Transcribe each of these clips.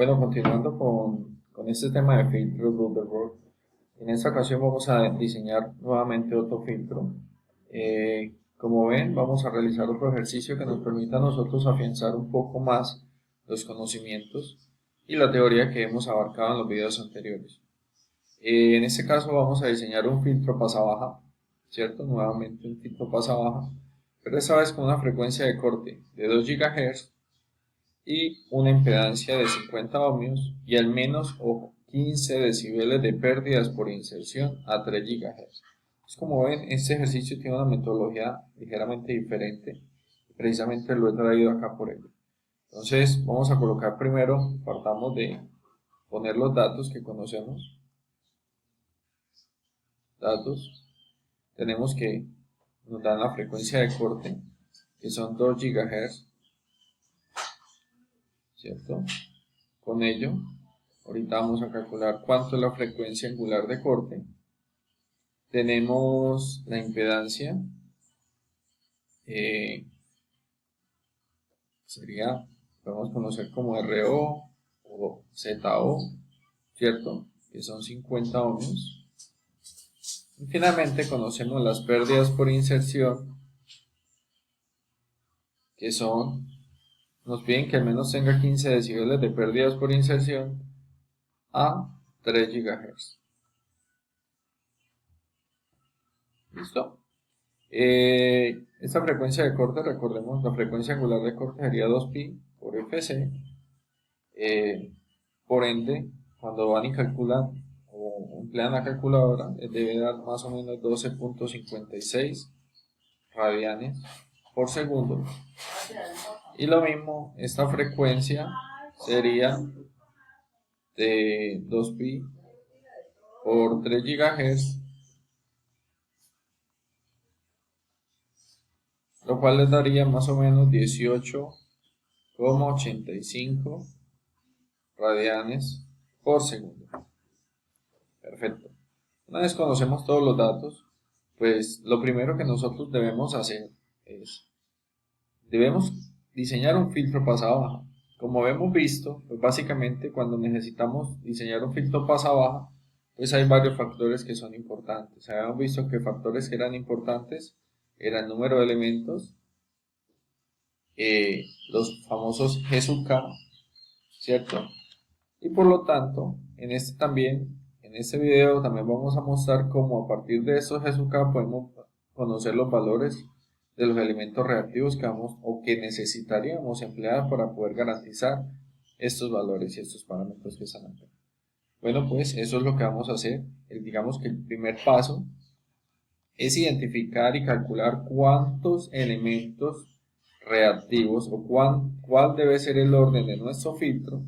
Bueno, continuando con este tema de filtros Rutherford, en esta ocasión vamos a diseñar nuevamente otro filtro. Como ven, vamos a realizar otro ejercicio que nos permita a nosotros afianzar un poco más los conocimientos y la teoría que hemos abarcado en los videos anteriores. En este caso vamos a diseñar un filtro pasa-baja, ¿cierto? Nuevamente un filtro pasa-baja, pero esta vez con una frecuencia de corte de 2 GHz y una impedancia de 50 ohmios y al menos 15 decibeles de pérdidas por inserción a 3 GHz. Pues como ven, este ejercicio tiene una metodología ligeramente diferente y precisamente lo he traído acá por ello. Entonces vamos a colocar primero, partamos de poner los datos que conocemos. Datos, tenemos que nos dan la frecuencia de corte, que son 2 GHz, ¿cierto? Con ello, ahorita vamos a calcular cuánto es la frecuencia angular de corte. Tenemos la impedancia, podemos conocer como RO o ZO, ¿cierto? Que son 50 ohmios. Y finalmente conocemos las pérdidas por inserción, que son, nos piden que al menos tenga 15 decibeles de pérdidas por inserción a 3 GHz. ¿Listo? Esta frecuencia de corte, recordemos, la frecuencia angular de corte sería 2pi por fc. Por ende, cuando van y calculan o emplean la calculadora, debe dar más o menos 12.56 radianes por segundo. Y lo mismo, esta frecuencia sería de 2pi por 3 GHz, lo cual les daría más o menos 18,85 radianes por segundo. Perfecto. Una vez conocemos todos los datos, pues lo primero que nosotros debemos hacer es, debemos diseñar un filtro pasa-baja. Como hemos visto, pues básicamente cuando necesitamos diseñar un filtro pasa-baja, pues hay varios factores que son importantes. Habíamos visto que factores que eran importantes eran el número de elementos, los famosos G sub K, ¿cierto? Y por lo tanto, en este video también vamos a mostrar cómo a partir de estos G sub K podemos conocer los valores de los elementos reactivos que vamos o que necesitaríamos emplear para poder garantizar estos valores y estos parámetros que están acá. Bueno, pues eso es lo que vamos a hacer. Digamos que el primer paso es identificar y calcular cuántos elementos reactivos o cuál debe ser el orden de nuestro filtro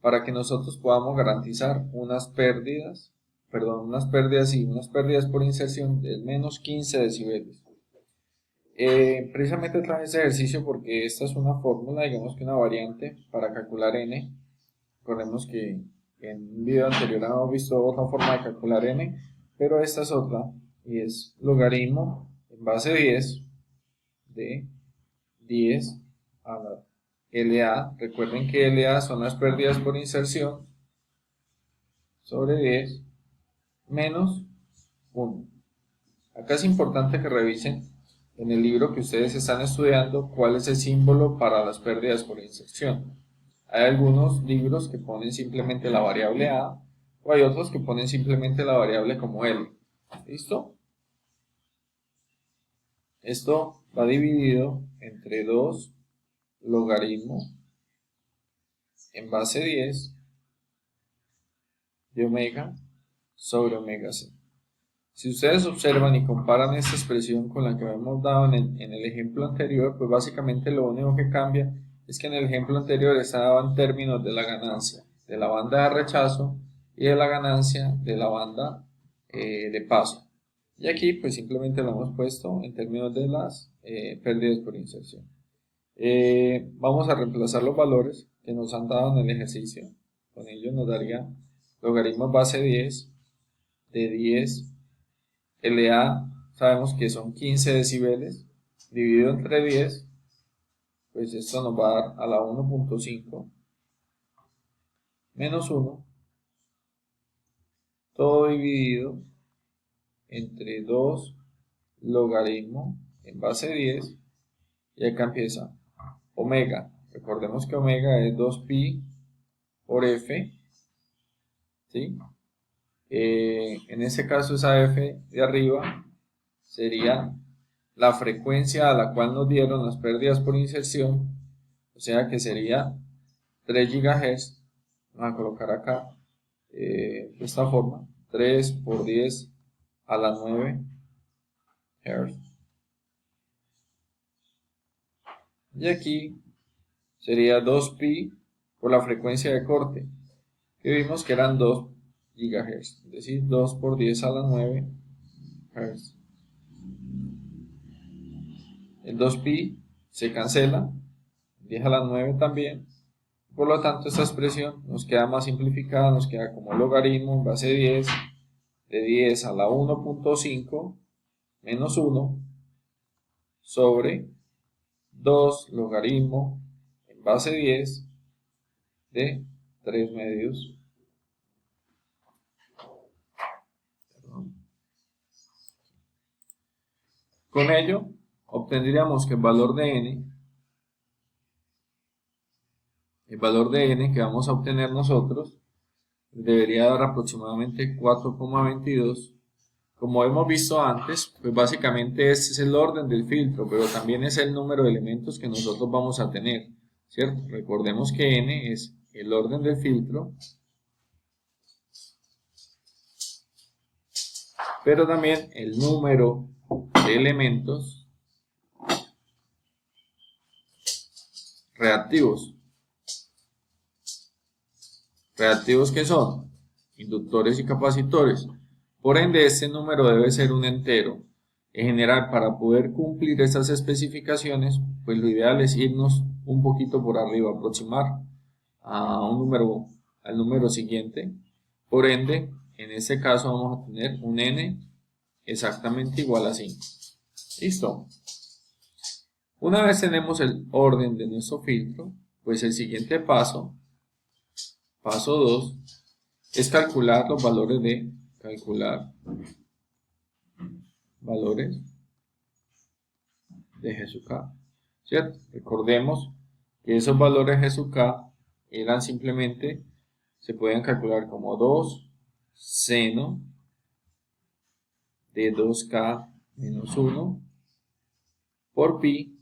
para que nosotros podamos garantizar unas pérdidas y unas pérdidas por inserción de menos 15 decibeles. Precisamente traje este ejercicio porque esta es una fórmula, digamos que una variante para calcular n. Recordemos que en un video anterior hemos visto otra forma de calcular n, pero esta es otra, y es logaritmo en base 10 de 10 a la LA. Recuerden que LA son las pérdidas por inserción sobre 10 menos 1. Acá es importante que revisen en el libro que ustedes están estudiando cuál es el símbolo para las pérdidas por inserción. Hay algunos libros que ponen simplemente la variable A, o hay otros que ponen simplemente la variable como L. ¿Listo? Esto va dividido entre 2 logaritmo en base 10 de omega sobre omega c. Si ustedes observan y comparan esta expresión con la que hemos dado en el ejemplo anterior, pues básicamente lo único que cambia es que en el ejemplo anterior estaba en términos de la ganancia de la banda de rechazo y de la ganancia de la banda de paso. Y aquí pues simplemente lo hemos puesto en términos de las pérdidas por inserción. Vamos a reemplazar los valores que nos han dado en el ejercicio. Con ello nos daría logaritmo base 10 de 10 LA, sabemos que son 15 decibeles, dividido entre 10, pues esto nos va a dar a la 1.5 menos 1, todo dividido entre 2 logaritmo en base 10, y acá empieza omega. Recordemos que omega es 2pi por f, ¿sí? En este caso esa f de arriba sería la frecuencia a la cual nos dieron las pérdidas por inserción, o sea que sería 3 GHz. Vamos a colocar acá de esta forma, 3 por 10 a la 9 Hz. Y aquí sería 2pi por la frecuencia de corte, que vimos que eran 2 GHz, es decir, 2 por 10 a la 9 Hz. El 2pi se cancela, 10 a la 9 también, por lo tanto esta expresión nos queda más simplificada, nos queda como logaritmo en base 10 de 10 a la 1.5 menos 1 sobre 2 logaritmo en base 10 de 3 medios. Con ello obtendríamos que el valor de n que vamos a obtener nosotros debería dar aproximadamente 4,22. Como hemos visto antes, pues básicamente este es el orden del filtro, pero también es el número de elementos que nosotros vamos a tener, ¿cierto? Recordemos que n es el orden del filtro, pero también el número de elementos reactivos. ¿Reactivos qué son? Inductores y capacitores. Por ende, este número debe ser un entero. En general, para poder cumplir estas especificaciones, pues lo ideal es irnos un poquito por arriba, aproximar al número siguiente. Por ende, en este caso vamos a tener un n exactamente igual a 5. ¿Listo? Una vez tenemos el orden de nuestro filtro, pues el siguiente paso 2, es calcular los valores de G sub k, ¿cierto? Recordemos que esos valores G sub k eran simplemente, se pueden calcular como 2 seno de 2k menos 1 por pi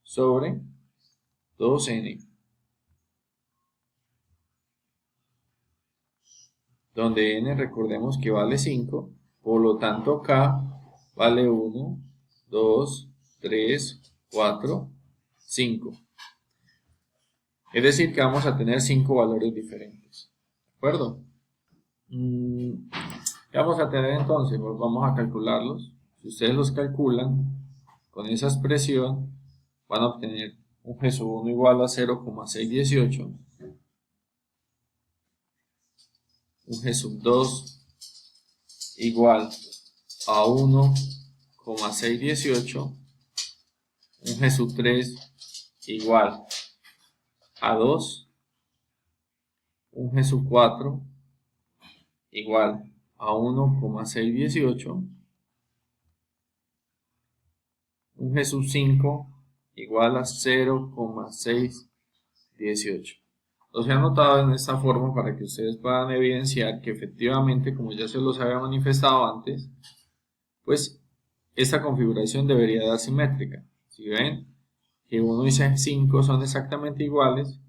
sobre 2n, donde n recordemos que vale 5, por lo tanto k vale 1, 2, 3, 4, 5. Es decir que vamos a tener 5 valores diferentes. ¿De acuerdo? ¿Qué vamos a tener entonces? Pues vamos a calcularlos. Si ustedes los calculan con esa expresión, van a obtener un G sub 1 igual a 0,618, un G sub 2 igual a 1,618, un G sub 3 igual a 2, un G sub 4 igual a 1,618, un G sub 5 igual a 0,618. Los he anotado en esta forma para que ustedes puedan evidenciar que efectivamente, como ya se los había manifestado antes, pues esta configuración debería dar simétrica. Si ven, G1 y G5 son exactamente iguales,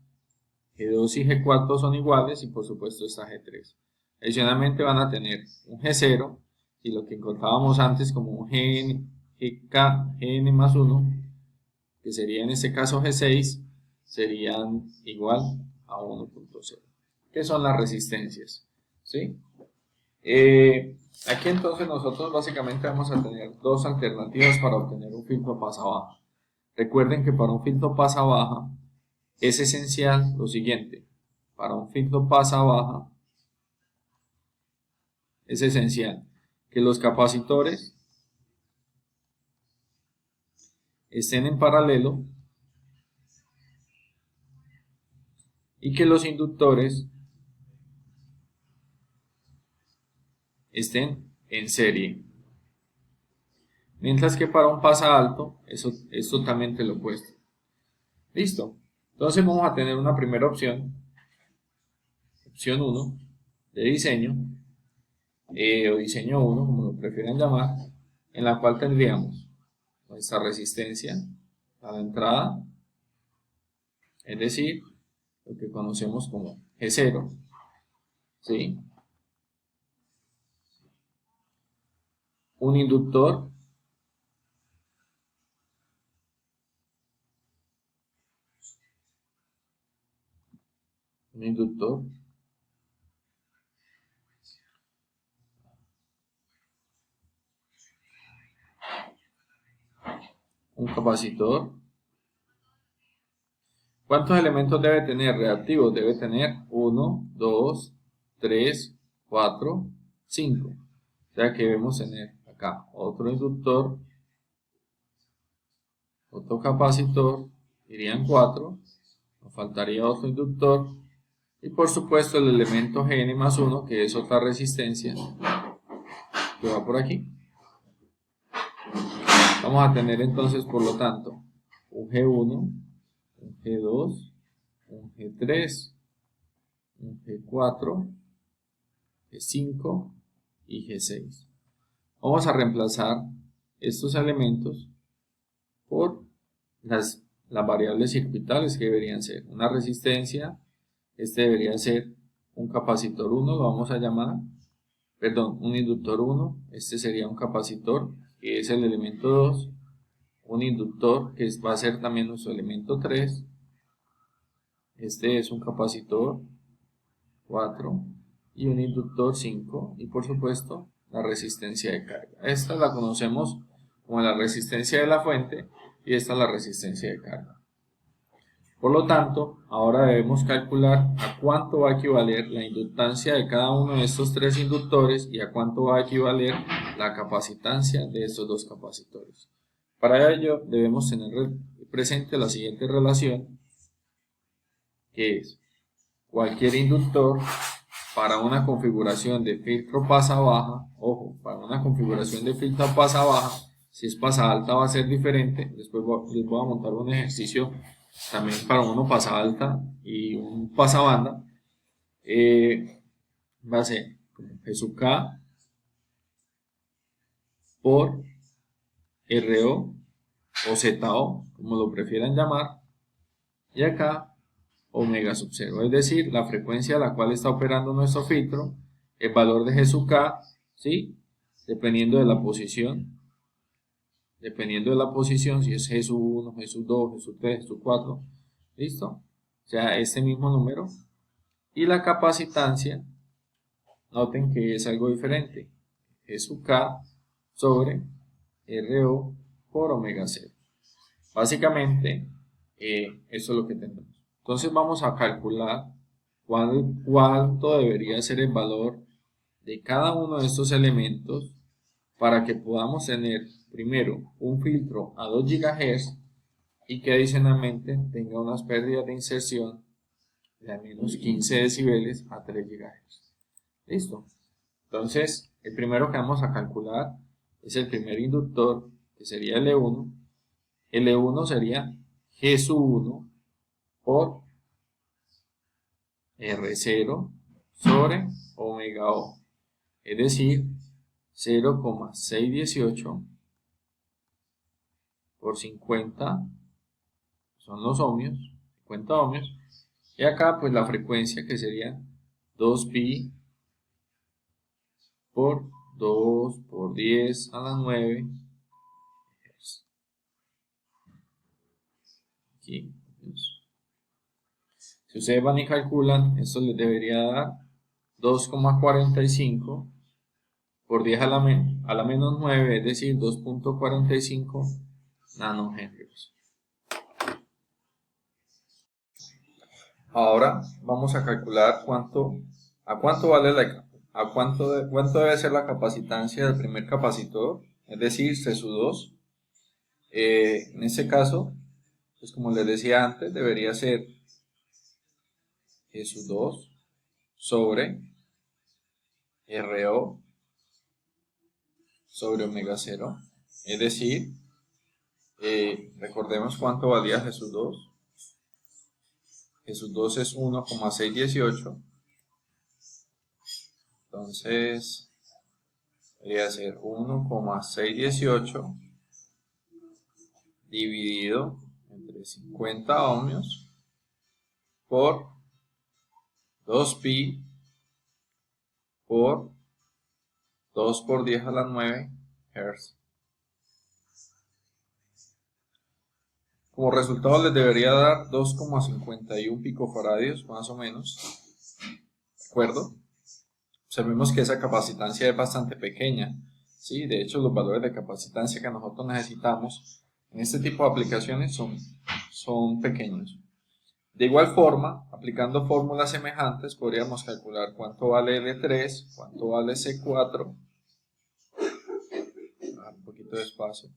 G2 y G4 son iguales y por supuesto está G3. Adicionalmente van a tener un G0 y lo que encontrábamos antes como un Gn más 1, que sería en este caso G6, serían igual a 1.0. ¿Qué son las resistencias? ¿Sí? Aquí entonces nosotros básicamente vamos a tener dos alternativas para obtener un filtro pasa baja. Recuerden que para un filtro pasa baja es esencial lo siguiente. Para un filtro pasa baja es esencial que los capacitores estén en paralelo y que los inductores estén en serie. Mientras que para un pasa alto eso es totalmente lo opuesto. Listo. Entonces vamos a tener una primera opción, opción 1 de diseño, o diseño 1, como lo prefieran llamar, en la cual tendríamos nuestra resistencia a la entrada, es decir, lo que conocemos como G0, ¿sí? Un inductor, un capacitor. ¿Cuántos elementos debe tener? Reactivos debe tener 1, 2, 3, 4, 5. O sea que debemos tener acá otro inductor, otro capacitor, irían 4, nos faltaría otro inductor y por supuesto el elemento Gn más 1, que es otra resistencia que va por aquí. Vamos a tener entonces por lo tanto un G1, un G2, un G3, un G4, G5 y G6. Vamos a reemplazar estos elementos por las variables circuitales que deberían ser una resistencia, este debería ser un capacitor 1, lo vamos a llamar, perdón, un inductor 1, este sería un capacitor, que es el elemento 2, un inductor, que va a ser también nuestro elemento 3, este es un capacitor 4, y un inductor 5, y por supuesto la resistencia de carga. Esta la conocemos como la resistencia de la fuente, y esta es la resistencia de carga. Por lo tanto, ahora debemos calcular a cuánto va a equivaler la inductancia de cada uno de estos tres inductores y a cuánto va a equivaler la capacitancia de estos dos capacitores. Para ello debemos tener presente la siguiente relación, que es cualquier inductor para una configuración de filtro pasa baja, ojo, para una configuración de filtro pasa baja, si es pasa alta va a ser diferente. Después les voy a montar un ejercicio también para uno pasa alta y un pasa banda. Va a ser como G sub K por RO o ZO, como lo prefieran llamar, y acá omega sub 0, es decir, la frecuencia a la cual está operando nuestro filtro, el valor de G sub K, ¿sí? Dependiendo de la posición, si es G sub 1, G sub 2, G sub 3, G sub 4, ¿listo? O sea, este mismo número. Y la capacitancia, noten que es algo diferente, G sub K sobre RO por omega 0. Básicamente, eso es lo que tenemos. Entonces vamos a calcular cuánto debería ser el valor de cada uno de estos elementos para que podamos tener primero un filtro a 2 GHz y que adicionalmente tenga unas pérdidas de inserción de al menos 15 decibeles a 3 GHz. ¿Listo? Entonces, el primero que vamos a calcular es el primer inductor, que sería L1. L1 sería G sub 1 por R0 sobre omega O, es decir, 0,618 por 50, son los ohmios, 50 ohmios, y acá pues la frecuencia que sería 2pi por 2 por 10 a la 9, aquí, si ustedes van y calculan, esto les debería dar 2,45 por 10 a la menos 9, es decir, 2,45 nanohenrios. Ahora vamos a calcular cuánto debe ser la capacitancia del primer capacitor, es decir, C sub 2. En este caso, pues como les decía antes, debería ser G sub 2 sobre RO sobre omega 0. Es decir, recordemos cuánto valía G sub 2. G sub 2 es 1,618. Entonces, debería ser 1,618 dividido entre 50 ohmios por 2pi por 2 por 10 a la 9 Hz. Como resultado les debería dar 2,51 picofaradios más o menos. ¿De acuerdo? Observemos que esa capacitancia es bastante pequeña, ¿sí? De hecho, los valores de capacitancia que nosotros necesitamos en este tipo de aplicaciones son pequeños. De igual forma, aplicando fórmulas semejantes, podríamos calcular cuánto vale L3, cuánto vale C4, un poquito de espacio,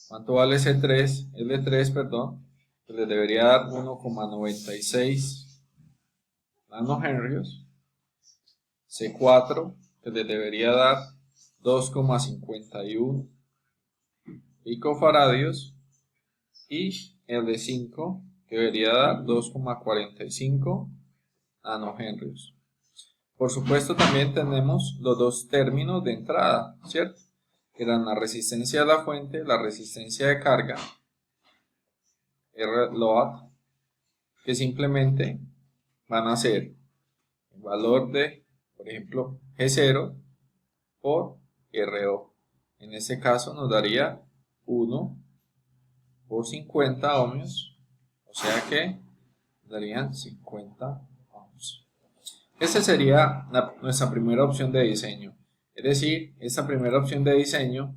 cuánto vale C3, L3, perdón, que les debería dar 1,96 nanohenrios. C4, que le debería dar 2,51 picofaradios, y L5, que debería dar 2,45 nanohenrios. Por supuesto, también tenemos los dos términos de entrada, ¿cierto? Que eran la resistencia de la fuente, la resistencia de carga, RLoad, que simplemente van a ser el valor de, por ejemplo, G0 por RO. En este caso nos daría 1 por 50 ohmios, o sea que darían 50 ohmios. Esta sería nuestra primera opción de diseño. Es decir, esta primera opción de diseño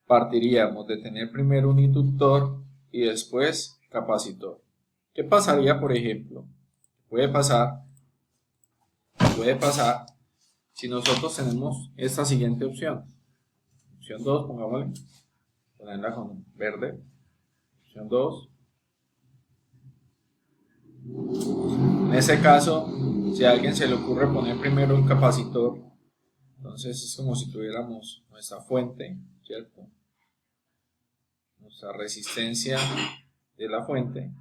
partiríamos de tener primero un inductor y después capacitor. ¿Qué pasaría, por ejemplo? Puede pasar si nosotros tenemos esta siguiente opción. Opción 2, pongámosle, ponerla con verde. Opción 2. En ese caso, si a alguien se le ocurre poner primero un capacitor, entonces es como si tuviéramos nuestra fuente, ¿cierto? Nuestra resistencia de la fuente.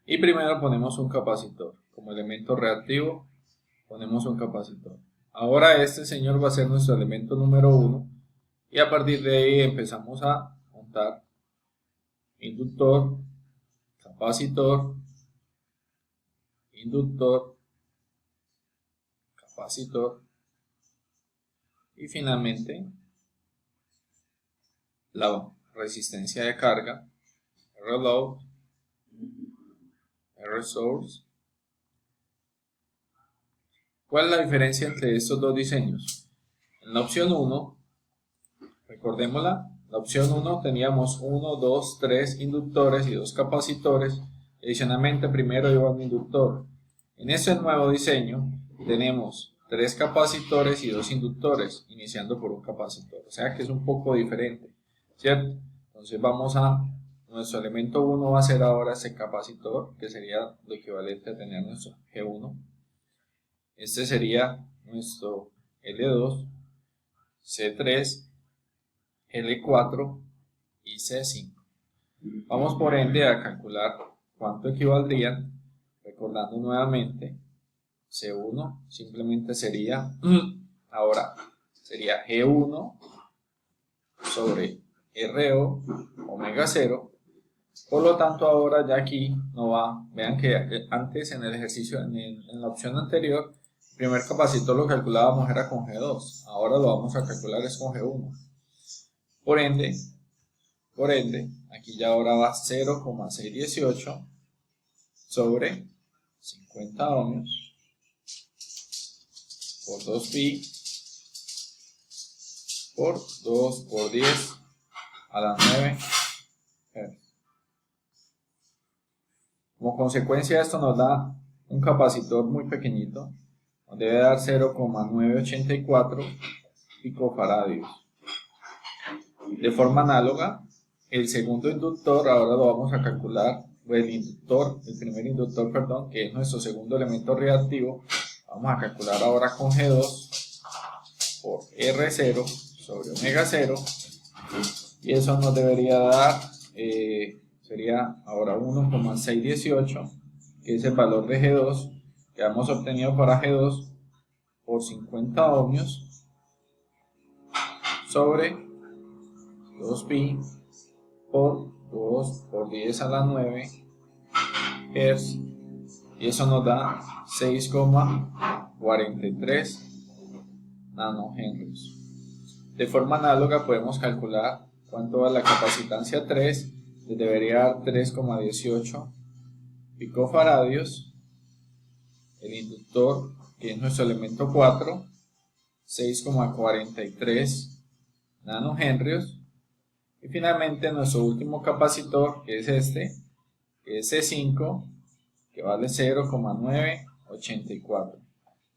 Y primero ponemos un capacitor. Como elemento reactivo, ponemos un capacitor. Ahora este señor va a ser nuestro elemento número 1. Y a partir de ahí empezamos a montar inductor, capacitor, inductor, capacitor. Y finalmente la resistencia de carga, RLoad, RSource. ¿Cuál es la diferencia entre estos dos diseños? En la opción 1, recordémosla, la opción 1 teníamos 1, 2, 3 inductores y 2 capacitores. Adicionalmente primero iba un inductor. En este nuevo diseño tenemos 3 capacitores y 2 inductores, iniciando por un capacitor. O sea que es un poco diferente, ¿cierto? Entonces vamos a, nuestro elemento 1 va a ser ahora ese capacitor, que sería lo equivalente a tener nuestro G1. Este sería nuestro L2, C3, L4 y C5. Vamos por ende a calcular cuánto equivaldrían, recordando nuevamente, C1 simplemente sería, ahora sería G1 sobre RO omega 0. Por lo tanto, ahora ya aquí no va, vean que antes en el ejercicio, en la opción anterior, el primer capacitor lo calculábamos era con G2, ahora lo vamos a calcular es con G1. Por ende, aquí ya ahora va 0,618 sobre 50 ohmios por 2pi por 2 por 10 a la 9 Hz. Como consecuencia esto nos da un capacitor muy pequeñito, debe dar 0,984 picofaradios. De forma análoga, el segundo inductor ahora lo vamos a calcular, el primer inductor, perdón, que es nuestro segundo elemento reactivo, vamos a calcular ahora con G2 por R0 sobre omega 0, y eso nos debería dar, sería ahora 1,618, que es el valor de G2 que hemos obtenido para G2 por 50 ohmios sobre 2pi por 2 por 10 a la 9 Hz, y eso nos da 6,43 nanohenrios. De forma análoga podemos calcular cuánto va la capacitancia 3, que debería dar 3,18 picofaradios, el inductor, que es nuestro elemento 4, 6,43 nanohenrios, y finalmente nuestro último capacitor, que es este, que es C5, que vale 0,984.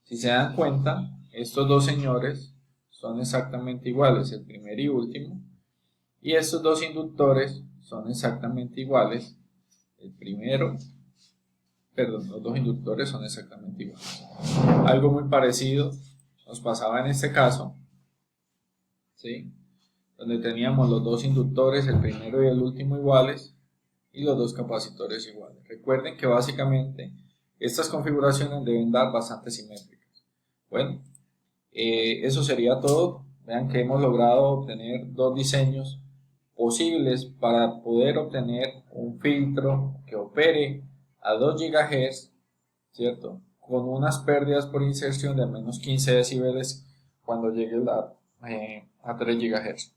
Si se dan cuenta, estos dos señores son exactamente iguales, el primero y último, y estos dos inductores son exactamente iguales, los dos inductores son exactamente iguales. Algo muy parecido nos pasaba en este caso, ¿sí?, donde teníamos los dos inductores, el primero y el último iguales, y los dos capacitores iguales. Recuerden que básicamente estas configuraciones deben dar bastante simétricas. Bueno, eso sería todo. Vean que hemos logrado obtener dos diseños posibles para poder obtener un filtro que opere a 2 GHz, ¿cierto?, con unas pérdidas por inserción de al menos 15 decibeles cuando llegue a 3 GHz.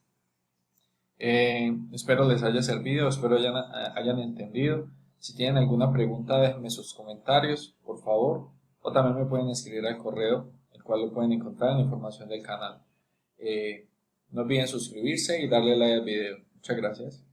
Espero les haya servido, espero hayan entendido. Si tienen alguna pregunta, déjenme sus comentarios, por favor, o también me pueden escribir al correo, el cual lo pueden encontrar en la información del canal. No olviden suscribirse y darle like al video. Muchas gracias.